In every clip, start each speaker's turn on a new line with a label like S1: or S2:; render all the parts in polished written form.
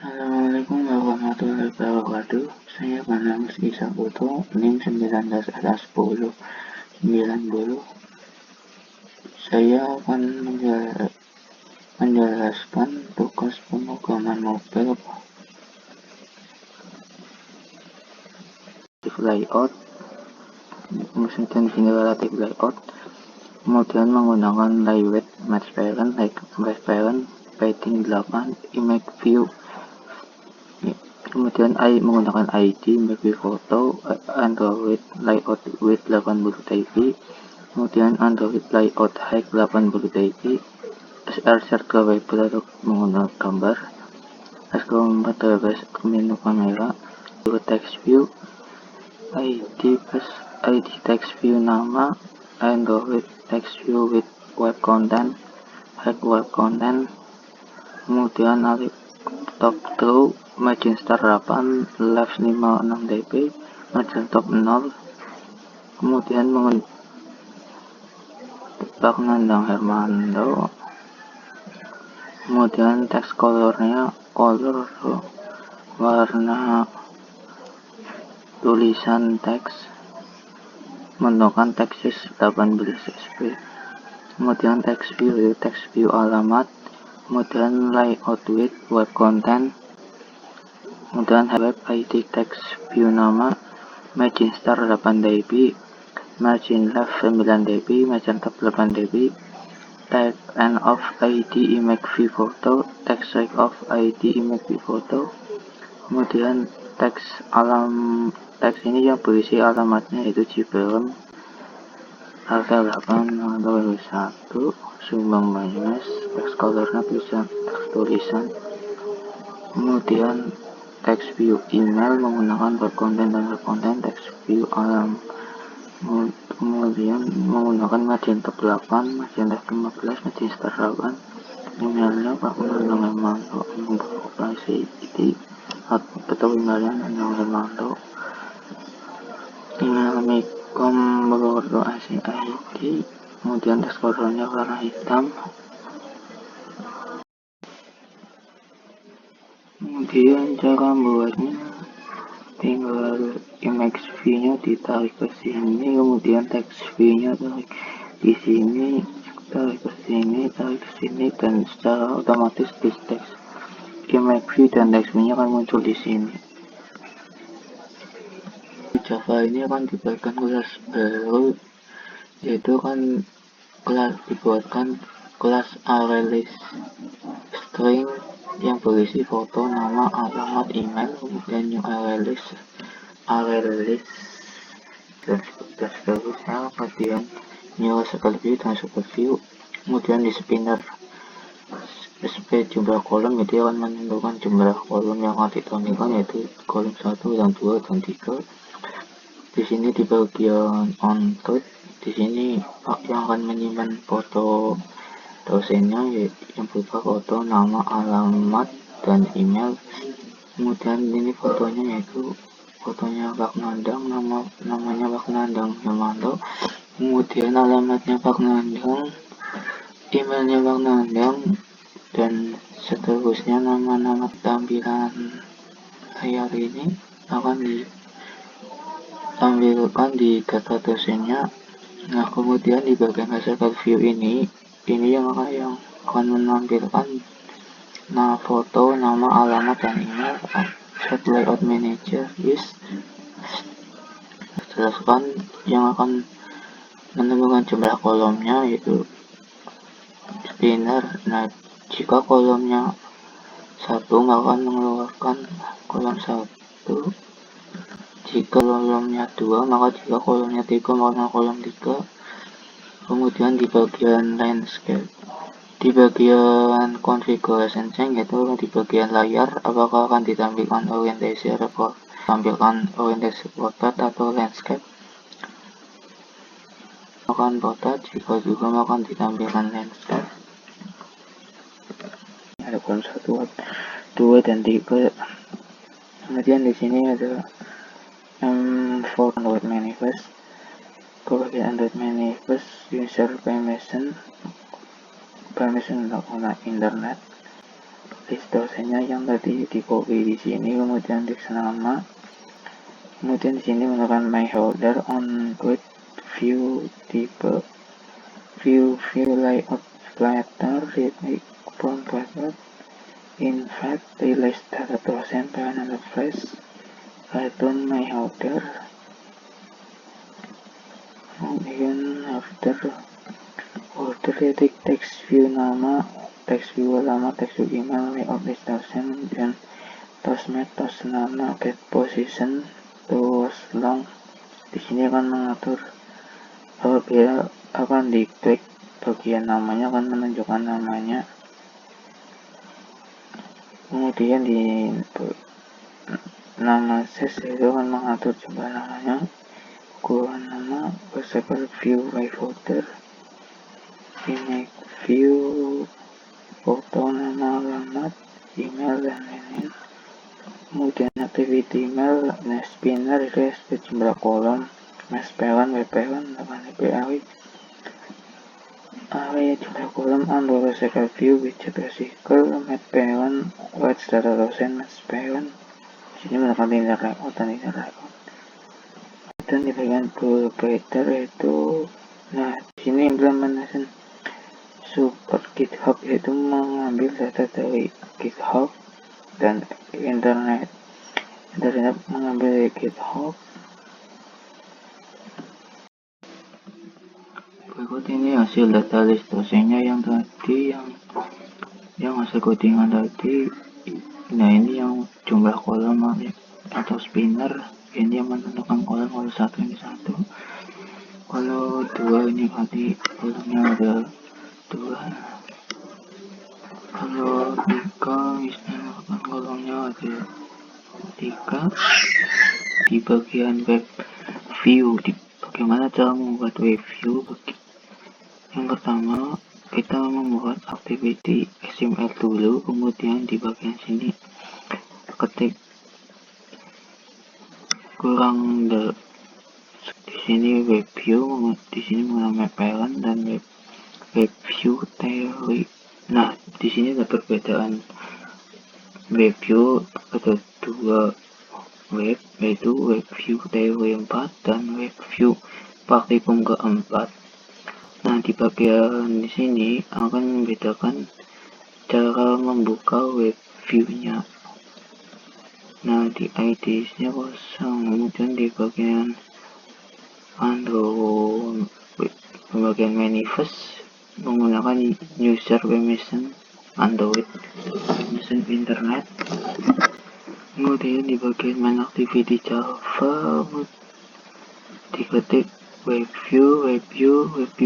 S1: Assalamualaikum warahmatullahi wabarakatuh. Saya Banamus Isa Putu, NIM 19A1090. Saya akan menjelaskan tugas pemrograman mobil layout, kemudian di sini relatif layout, kemudian menggunakan lightweight match parent, padding 8, image view. Kemudian menggunakan ID, image view photo, Android layout width 80 dpi, kemudian Android layout height 80 dpi, SR circle wiper untuk menggunakan gambar, S4 terbatas menu kamera, text view, ID text view nama, Android text view with web content, height web content, kemudian top true, margin start 8, left 56 dp, margin top 0, kemudian bak nandang Hermando, kemudian text colornya color warna tulisan teks menggunakan Texas 18 sp, kemudian text view alamat, kemudian layout width web content, kemudian web ID text view nama, margin start 8 dp, margin left 9 dp, margin top 8 dp, type and of ID image view photo, text type of ID image view photo, kemudian teks ini yang berisi alamatnya yaitu Ciberem, harga 8, atau 1, Sumbang Banyumas, teks colornya bisa teks tulisan, kemudian text view email menggunakan web content dan web content, text view kemudian menggunakan margin top 8, margin left 15, margin start 8, emailnya Pak Menang Hermanto, operasi itu atau emailnya Menang Hermanto, email Mikom Bogor ID, kemudian teks colornya warna hitam, kemudian cara membuatnya tinggal image view nya ditarik ke sini, kemudian text view nya tarik di sini, tarik ke sini, dan secara otomatis di text image view dan text view nya akan muncul di sini. Java ini akan dibuatkan kelas baru, yaitu kan dibuatkan kelas ArrayList string yang berisi foto, nama, alamat, email, kemudian new ArrayList dan seterusnya, kemudian new super view dan super view, kemudian di spinner jumlah kolom, jadi akan menentukan jumlah kolom yang akan ditampilkan, yaitu kolom 1 dan 2 dan 3. Di sini di bagian on-top, di sini yang akan menyimpan foto dosennya yang berupa foto, nama, alamat, dan email. Kemudian ini fotonya yaitu fotonya Pak Nandang, namanya Pak Nandang Hermanto, kemudian alamatnya Pak Nandang, emailnya Pak Nandang, dan seterusnya nama-nama tampilan layar ini akan ditampilkan di data dosennya. Nah, kemudian di bagian hasil view ini yang akan menampilkan foto, nama, alamat, dan email. Set layout manager is jelaskan yang akan menentukan jumlah kolomnya yaitu spinner. Nah, jika kolomnya 1 akan mengeluarkan kolom 1, jika kolomnya 2 maka jika kolomnya 3 maka kolom 3. Kemudian di bagian landscape, di bagian configuration change, yaitu di bagian layar, apakah akan ditampilkan orientasi portrait atau landscape, akan portrait, jika juga akan ditampilkan landscape. Ada kolom 1, 2, dan 3. Kemudian di sini ada for Android manifest. Kalau di Android manifest, user permission untuk menggunakan internet. list dosennya yang tadi di copy di sini, kemudian text nama, kemudian di sini menggunakan my holder on good view type view layout flatter rhythmic font bracket invite list data dosen parent refresh return my holder, kemudian after order text view nama, text view alamat, text view email, layout list dosen, dan toastmat toast nama, get position, toast long. Di sini akan mengatur apabila akan diklik bagian namanya akan menunjukkan namanya. Kemudian di nama ses itu akan mengatur jumlah namanya, ukuran nama, possible view by folder, image view, foto, nama, alamat, email, dan lain-lain. Kemudian activity email, spinner, jumlah kolom, mespelan, wpelan, API, jumlah kolom, underscore cycle view, widget recycle, mespelan, watch data dosen, mespelan. Sini melakukan linear layout dan linear layout. Dan di bagian provider itu, nah di sini implementation support GitHub, yaitu mengambil data dari GitHub dan internet mengambil dari GitHub. Berikut ini hasil data list dosennya yang tadi yang hasil codingan tadi. Nah ini yang jumlah kolom atau spinner, ini yang menentukan kolom. Kalau satu ini satu, kalau dua ini tadi kolomnya ada dua, kalau tiga misalnya kolomnya ada tiga. Di bagian web view, bagaimana cara membuat web view? Yang pertama kita membuat activity XML dulu, kemudian di bagian sini ketik kurang di sini web view, di sini menggunakan parent dan web view theory. Nah di sini ada perbedaan web view, ada dua web, yaitu web view theory 4 dan web view praktikum keempat. Nah di bagian di sini akan membedakan cara membuka web view-nya. Nah di ID-nya kosong, kemudian di bagian Android, bagian manifest menggunakan user permission Android, permission internet. Kemudian di bagian main activity Java diketik web view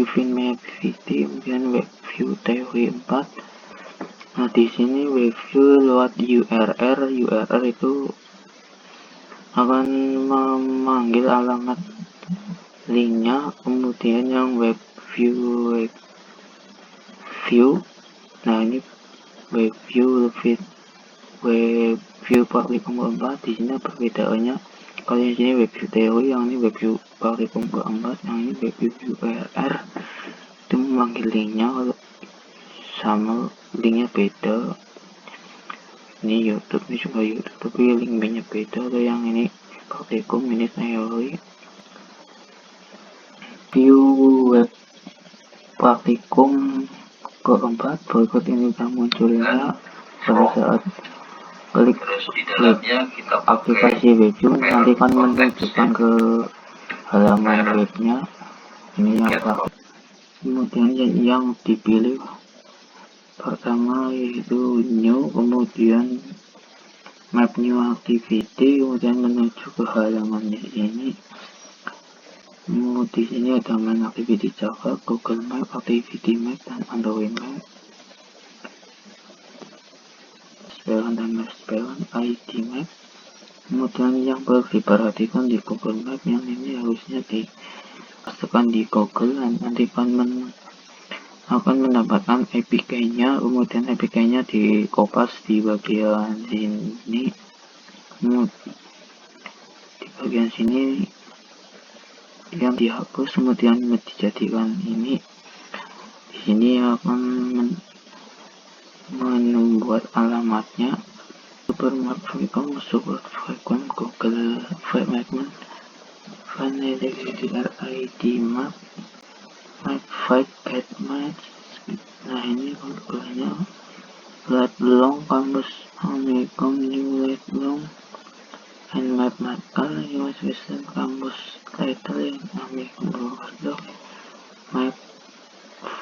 S1: fin main activity, kemudian web view teori 4. Nah di sini web view lewat URL itu akan memanggil alamat linknya, kemudian yang web view, nah ini web view praktikum keempat. Di sini perbedaannya, kalau yang sini web view teori, yang ini web view praktikum keempat, yang ini web view URL itu memanggil linknya, kalau sama linknya beda. Ini YouTube, ini juga YouTube, tapi linknya beda. Kalau yang ini praktikum, ini teori. View web praktikum keempat, berikut ini akan munculnya pada saat klik aplikasi web view, nanti akan menunjukkan ke halaman webnya. Ini yang praktik. Kemudian yang dipilih pertama yaitu new, kemudian map new activity, kemudian menuju ke halamannya ini. Di sini ada main activity Java, Google Map, Activity Map, dan Android Map. Spelling dan Map Spelling, ID Map. Kemudian yang perlu diperhatikan di Google Map, yang ini harusnya dimasukkan di Google, dan nanti akan mendapatkan APK-nya, kemudian APK-nya dikopas di bagian sini. Di bagian sini yang dihapus, kemudian dijadikan ini. Di sini akan membuat alamatnya Supermap Frequent Support Frequent Google Fragment VanDRID Map Map Fight at Match. Nah ini Google-nya Let Long Campus Omnicom New Let Long and Map Color US Western Campus Lettering Omnicom Broker Map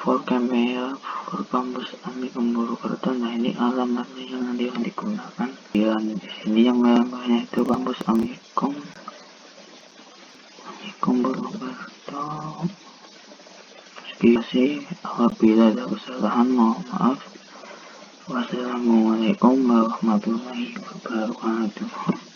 S1: for Camera for Campus Omnicom Broker. Nah ini alamatnya yang nanti akan digunakan. Dan di sini yang merah-merahnya itu Campus Omnicom Broker. Apabila ada kesalahan, mohon maaf. Wassalamualaikum warahmatullahi wabarakatuh.